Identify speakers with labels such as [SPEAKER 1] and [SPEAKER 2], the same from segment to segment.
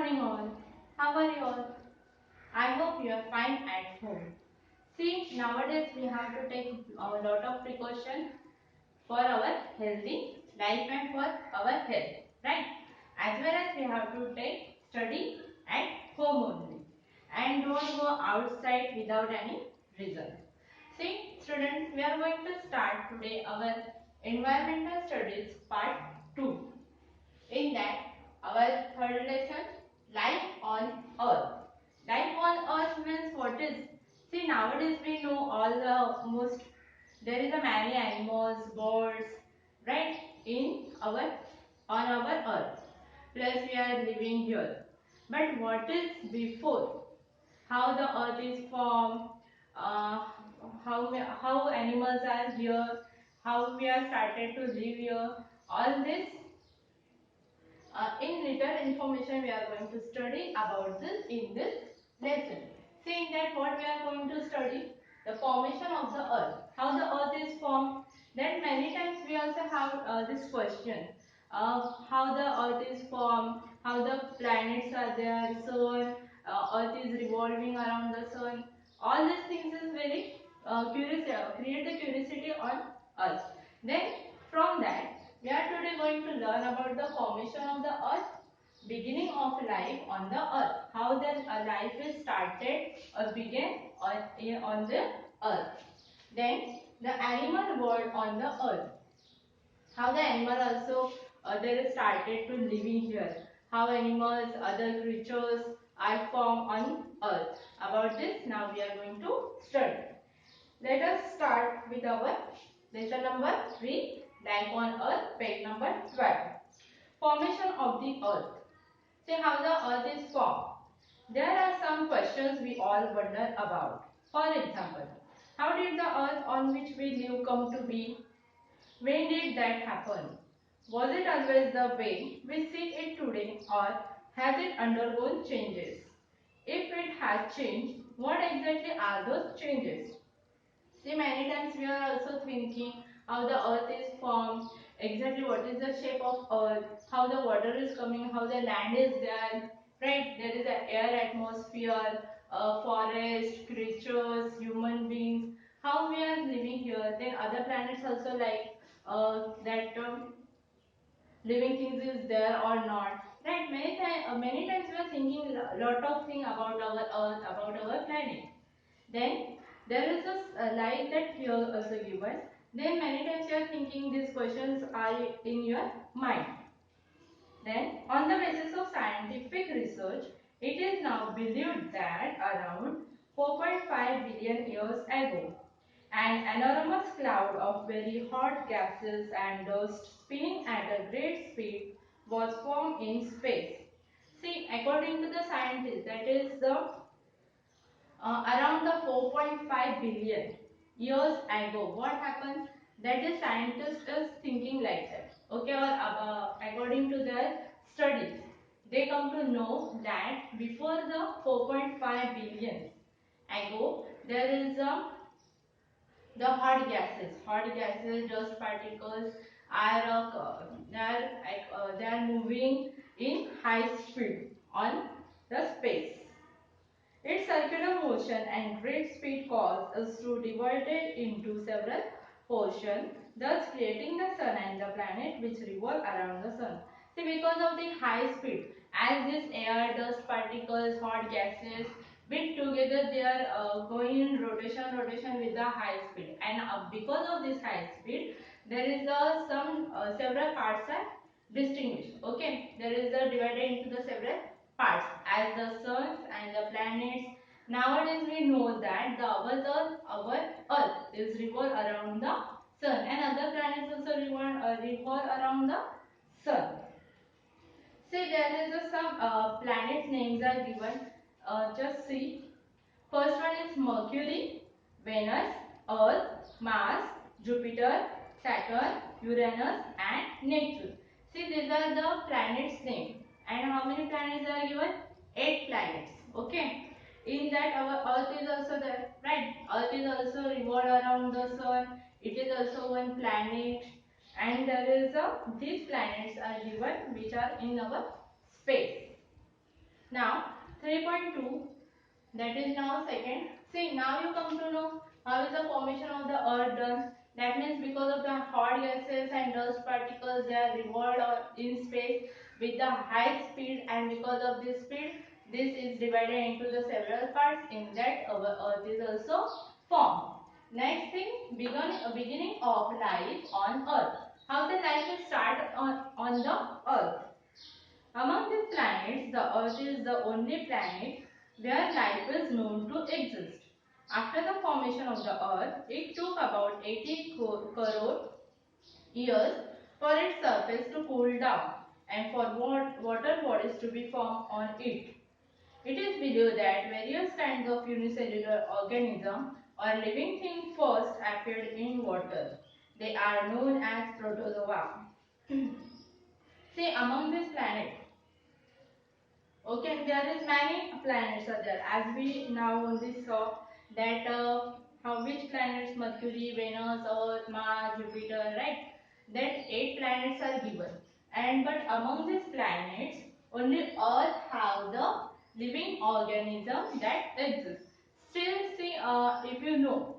[SPEAKER 1] morning all. How are you all? I hope you are fine at home. See, nowadays we have to take a lot of precaution for our healthy life and for our health, right? As well as we have to take study at home only and don't go outside without any reason. See, students, we are going to start today our environmental studies part 2. In that, our third lesson, life on earth. Life on earth means what is? See, nowadays we know all the most, there is a many animals, birds, right, in our, on our earth. Plus we are living here. But what is before? How the earth is formed, uh, how animals are here, how we are started to live here, all this in little information we are going to study about this in this lesson. Seeing that what we are going to study, the formation of the earth, how the earth is formed. Then many times we also have this question, how the earth is formed, how the planets are there, sun, earth is revolving around the sun. All these things is very curious, create the curiosity on us. Then from that we are today going to learn about the formation of the earth, beginning of life on the earth, how the life is started or began on the earth. Then the animal world on the earth, how the animal also they started to living here, how animals, other creatures are formed on earth. About this now we are going to study. Let us start with our lesson number 3, life on earth, page number 12. Formation of the earth. See how the earth is formed. There are some questions we all wonder about. For example, how did the earth on which we live come to be? When did that happen? Was it always the way we see it today, or has it undergone changes? If it has changed, what exactly are those changes? See, many times we are also thinking how the earth is formed, exactly what is the shape of earth, how the water is coming, how the land is there, right? There is an air atmosphere, forest, creatures, human beings, how we are living here. Then other planets also like that living things is there or not. Right? Many times we are thinking a lot of things about our earth, about our planet. Then there is a light that here also given. Then many times you are thinking these questions are in your mind. Then on the basis of scientific research, it is now believed that around 4.5 billion years ago, an enormous cloud of very hot gases and dust spinning at a great speed was formed in space. See, according to the scientists, that is the around the 4.5 billion years ago, what happened? That is scientists is thinking like that. Okay, or according to their studies, they come to know that before the 4.5 billion ago, there is hot gases, dust particles are they are moving in high speed on the space. Its circular motion and great speed cause us to divide it into several portions, thus creating the sun and the planet which revolve around the sun. See, because of the high speed, as this air, dust particles, hot gases bit together, they are going in rotation with the high speed, and because of this high speed, there is some several parts are distinguished. Okay, there is a divided into the several parts as the suns and the planets. Nowadays we know that our earth is revolve around the sun, and other planets also revolve around the sun. See, there is some planet names are given. Just see. First one is Mercury, Venus, Earth, Mars, Jupiter, Saturn, Uranus and Neptune. See, these are the planets name. And how many planets are given? 8 planets. Okay. In that our Earth is also there, right? Earth is also revolve around the sun. It is also one planet. And there is these planets are given which are in our space. Now 3.2, that is now second. See, now you come to know how is the formation of the earth done. That means because of the hot gases and dust particles, they are revolved in space with the high speed, and because of this speed, this is divided into the several parts. In that, our earth is also formed. Next thing, beginning of life on earth. How the life will start on the earth. Among the planets, the Earth is the only planet where life is known to exist. After the formation of the Earth, it took about 80 crore years for its surface to cool down and for water bodies to be formed on it. It is believed that various kinds of unicellular organisms or living things first appeared in water. They are known as protozoa. See, among these planets, okay, there is many planets are there. As we now only saw that how which planets: Mercury, Venus, Earth, Mars, Jupiter, right? That 8 planets are given. And but among these planets, only Earth have the living organism that exists. Still, see, if you know,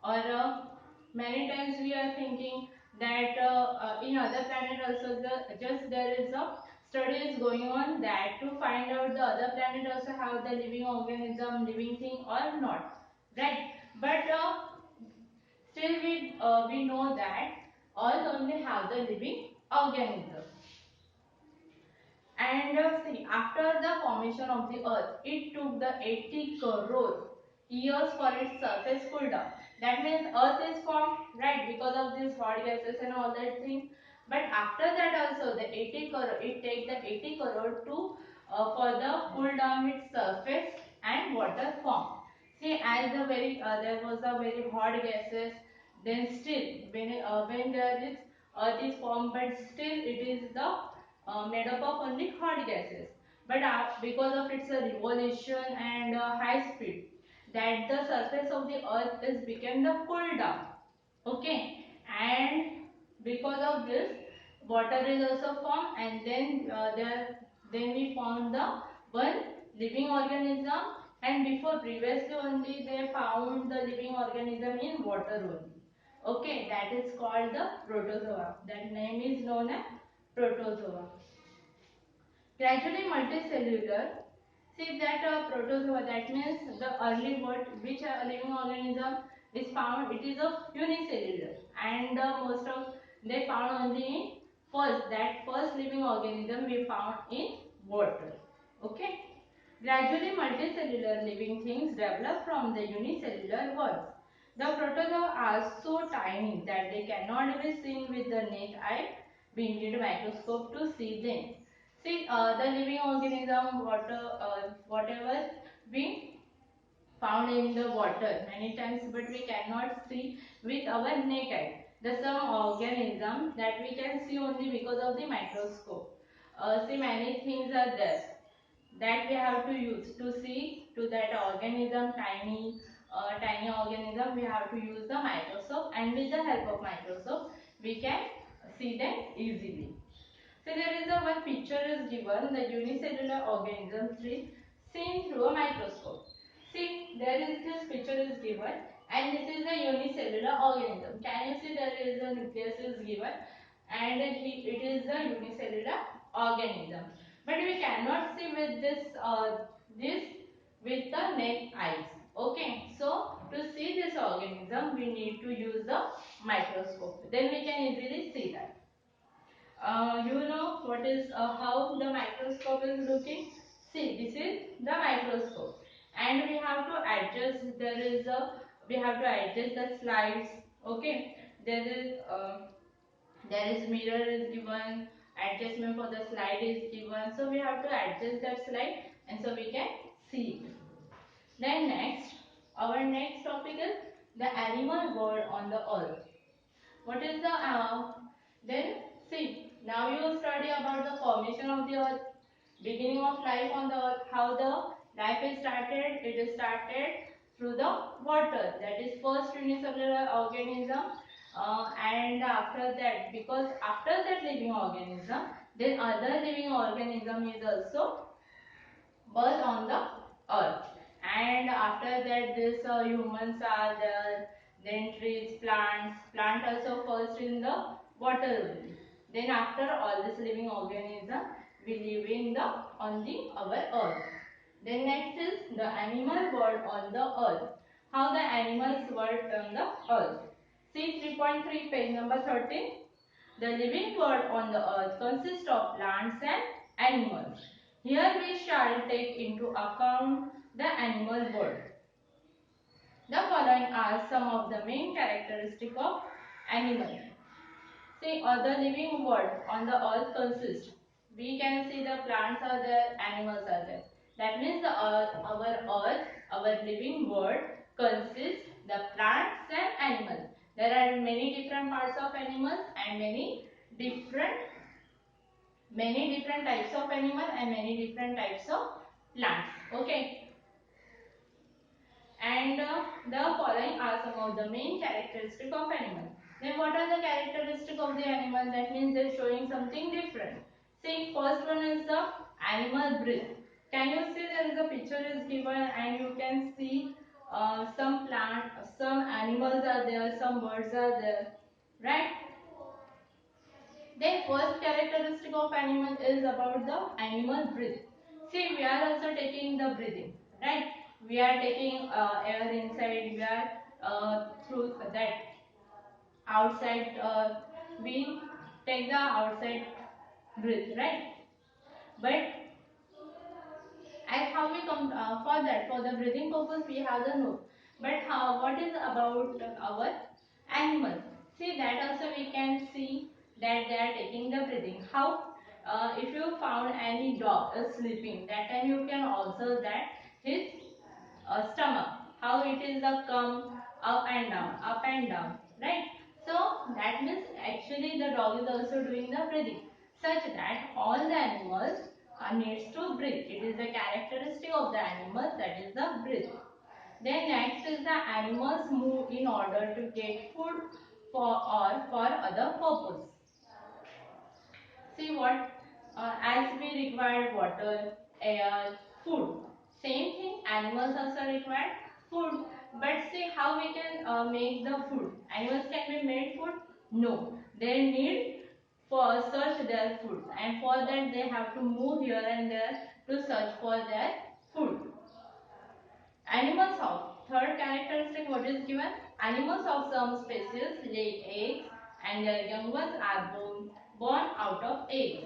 [SPEAKER 1] or many times we are thinking that in other planet also just there is a study is going on that to find out the other planet also have the living organism, living thing or not, right? But still we know that all only have the living organism. And see, after the formation of the earth, it took the 80 crore years for its surface cool down. That means earth is formed, right, because of these hot gases and all that thing. But after that also the 80 crore, it takes the 80 crore to for the cool down its surface and water form. See, as the very there was a very hot gases, then still when there is earth is formed, but still it is the made up of only hot gases. But because of its revolution and high speed, that the surface of the earth is became the cool down. Okay, and because of this, water is also formed, and then we found the one living organism. And before previously only they found the living organism in water only. Okay, that is called the protozoa. That name is known as protozoa. Gradually multicellular. See that protozoa, that means the early word which living organism is found, it is a unicellular, and most of they found only in first living organism we found in water. Okay. Gradually multicellular living things develop from the unicellular ones. The protozoa are so tiny that they cannot be seen with the naked eye. We need a microscope to see them. See, the living organism, whatever we found in the water many times, but we cannot see with our naked eye. The some organism that we can see only because of the microscope. See, many things are there that we have to use to see to that organism, tiny organism. We have to use the microscope, and with the help of microscope, we can see them easily. So there is a one picture is given, the unicellular organism tree seen through a microscope. See, there is this picture is given, and this is a unicellular organism. Can you see there is a nucleus is given, and it is a unicellular organism. But we cannot see with this with the naked eyes. Okay, so to see this organism, we need to use the microscope. Then we can easily see that. You know what is how the microscope is looking. See, this is the microscope, and we have to adjust. We have to adjust the slides. Okay, there is mirror is given. Adjustment for the slide is given. So we have to adjust that slide, and so we can see it. Then next, our next topic is the animal world on the earth. What is the then see, now you study about the formation of the earth, beginning of life on the earth, how the life is started. It is started through the water. That is first unicellular organism, and after that, because after that living organism, then other living organism is also birth on the earth. And after that this humans are there, then trees, plant also first in the water only. Then after all this living organism we live in the on the our earth. Then next is the animal world on the earth. How the animals world on the earth. See 3.3 page number 13. The living world on the earth consists of plants and animals. Here we shall take into account the animal world. The following are some of the main characteristics of animals. See, the living world on the earth consists. We can see the plants are there, animals are there. That means the earth, our living world consists the plants and animals. There are many different parts of animals and different many different types of animal and many different types of plants. Okay. And the following are some of the main characteristics of animal. Then what are the characteristics of the animal? That means they're showing something different. See, first one is the animal breath. Can you see there is a picture is given and you can see some plant, some animals are there, some birds are there, right? Then first characteristic of animal is about the animal breath. See, we are also taking the breathing, right? We are taking air inside, we are through that outside, we take the outside breath, right? But as how we come for that, for the breathing purpose, we have the nose. But how, what is about our animals? See, that also we can see that they are taking the breathing. How? If you found any dog is sleeping, that time you can observe that his stomach, how it is come up and down, right? So that means actually the dog is also doing the breathing, such that all the animals needs to breathe. It is the characteristic of the animals, that is the breath. Then next is the animals move in order to get food for other purpose. See what? As we require water, air, food. Same thing, animals also require food. But see how we can make the food. Animals can be made food? No. They need for search their food. And for that they have to move here and there to search for their food. Animals of third characteristic what is given? Animals of some species lay eggs and their young ones are born out of eggs.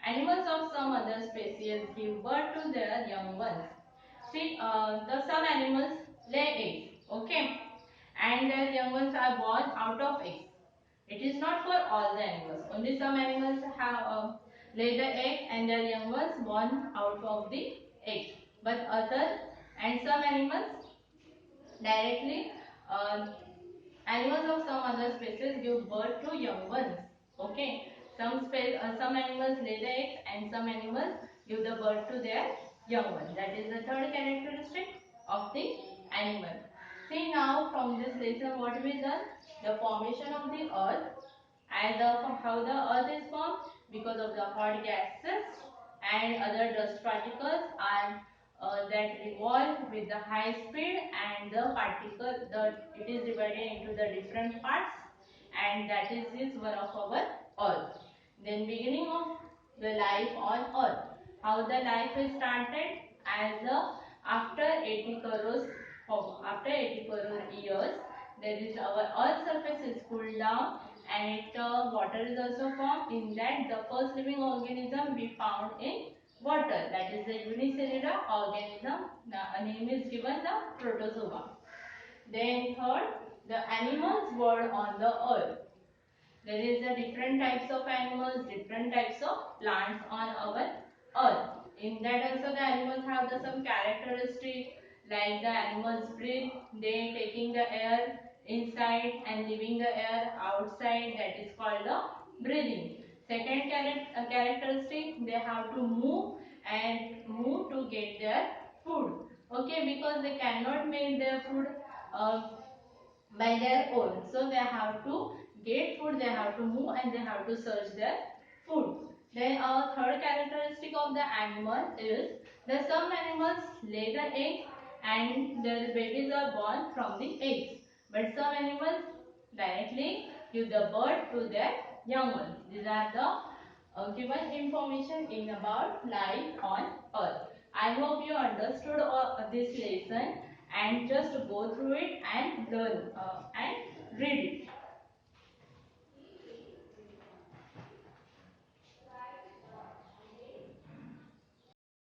[SPEAKER 1] Animals of some other species give birth to their young ones. See, the some animals lay eggs, okay, and their young ones are born out of eggs. It is not for all the animals. Only some animals have lay the egg and their young ones born out of the egg. But other and some animals directly, animals of some other species give birth to young ones. Okay, some animals lay the eggs and some animals give the birth to their young ones. That is the third characteristic of the animal. See now from this lesson what we done? The formation of the earth and how the earth is formed because of the hot gases and other dust particles are that revolve with the high speed, and the particle it is divided into the different parts, and that is one of our earth. Then beginning of the life on earth, how the life is started as the after 80 crores after 80 crore years, there is our earth surface is cooled down and water is also formed. In that the first living organism we found in water, that is the unicellular organism. The name is given the protozoa. Then third, the animals world on the earth. There is a different types of animals, different types of plants on our earth. In that also the animals have some characteristics, like the animals breathe, they taking the air inside and leaving the air outside, that is called the breathing. Second characteristic, they have to move and move to get their food. Okay, because they cannot make their food uh, by their own. So they have to get food, they have to move and they have to search their food. Then our third characteristic of the animal is that some animals lay the egg and their babies are born from the eggs. But some animals directly give the birth to their young ones. These are the given information in about life on earth. I hope you understood this lesson and just go through it and learn and read it.